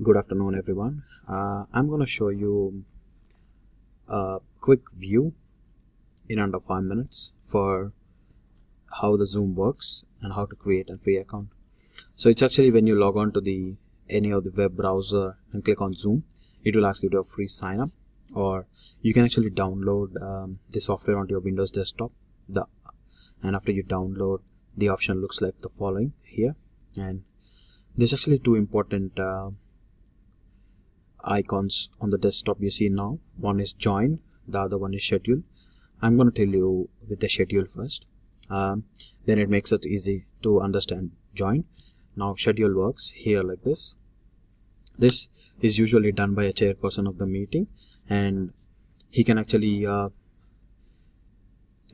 Good afternoon, everyone. I'm going to show you a quick view in under 5 minutes for how the Zoom works and how to create a free account. So it's actually when you log on to any of the web browser and click on Zoom, it will ask you to do a free sign up, or you can actually download the software onto your Windows desktop. And after you download, the option looks like the following here. And there's actually two important icons on the desktop you see now. One is join, the other one is schedule. I'm going to tell you with the schedule first, then it makes it easy to understand join. Now schedule works here like this. This is usually done by a chairperson of the meeting, and he can actually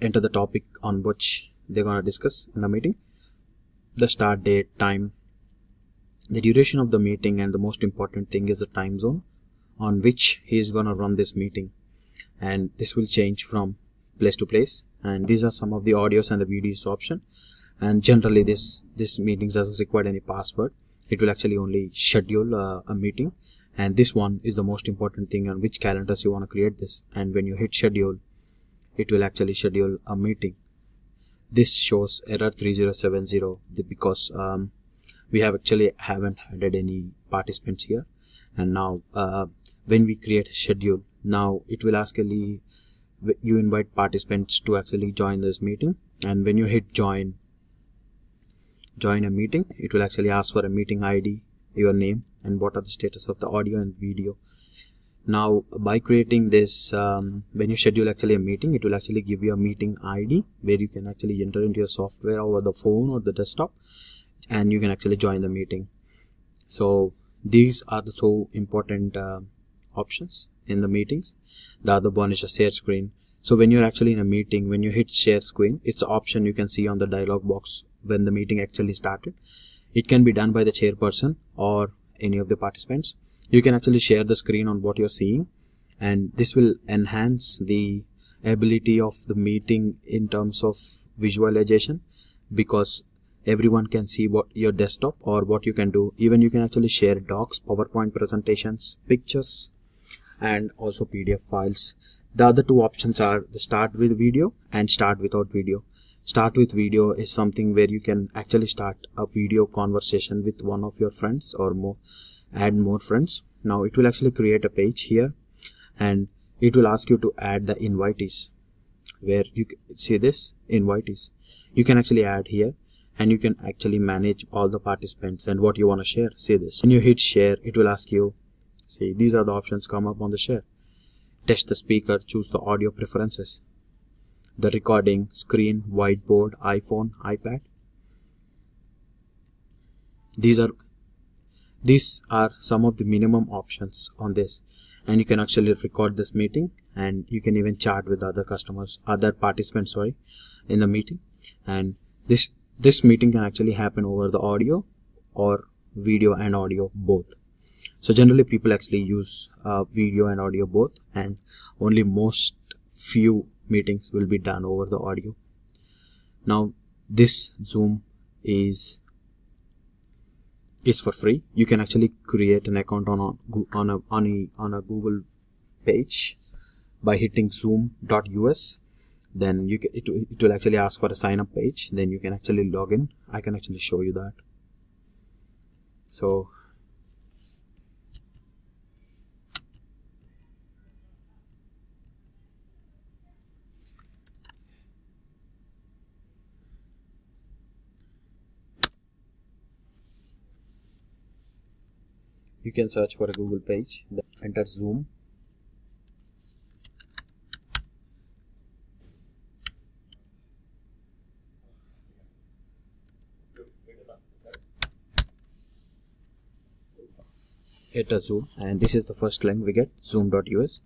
enter the topic on which they're going to discuss in the meeting, the start date, time, the duration of the meeting, and the most important thing is the time zone on which he is going to run this meeting. And this will change from place to place, and these are some of the audios and the videos option. And generally this meeting doesn't require any password. It will actually only schedule a meeting, and this one is the most important thing on which calendars you want to create this. And when you hit schedule, it will actually schedule a meeting. This shows error 3070 because we haven't added any participants here. And now when we create schedule, now it will ask you invite participants to actually join this meeting, and when you hit join a meeting, it will actually ask for a meeting ID, your name, and what are the status of the audio and video. Now by creating this, when you schedule actually a meeting, it will actually give you a meeting ID where you can actually enter into your software over the phone or the desktop, and you can actually join the meeting. So these are the two important options in the meetings. The other one is a share screen. So when you're actually in a meeting, when you hit share screen, it's an option you can see on the dialog box when the meeting actually started. It can be done by the chairperson or any of the participants. You can actually share the screen on what you're seeing, and this will enhance the ability of the meeting in terms of visualization, because everyone can see what your desktop or what you can do. Even you can actually share docs, PowerPoint presentations, pictures, and also PDF files. The other two options are the start with video and start without video. Start with video is something where you can actually start a video conversation with one of your friends or add more friends. Now it will actually create a page here, and it will ask you to add the invitees, where you see this invitees. You can actually add here, and you can actually manage all the participants and what you want to share. See this. When you hit share, it will ask you, see, these are the options come up on the share. Test the speaker, choose the audio preferences, the recording, screen, whiteboard, iPhone, iPad. These are some of the minimum options on this, and you can actually record this meeting, and you can even chat with other participants in the meeting. And this meeting can actually happen over the audio or video and audio both. So generally people actually use video and audio both, and only most few meetings will be done over the audio. Now this Zoom is for free. You can actually create an account on a Google page by hitting zoom.us. Then it will actually ask for a sign up page. Then you can actually log in. I can actually show you that. So you can search for a Google page, enter Zoom. Enter Zoom, and this is the first link we get, zoom.us.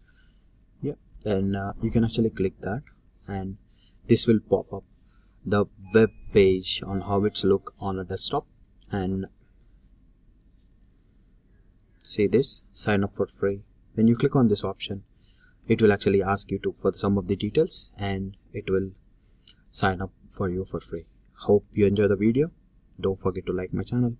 Yeah, then you can actually click that, and this will pop up the web page on how it's look on a desktop. And see this, sign up for free. When you click on this option, it will actually ask you for some of the details, and it will sign up for you for free. Hope you enjoy the video. Don't forget to like my channel.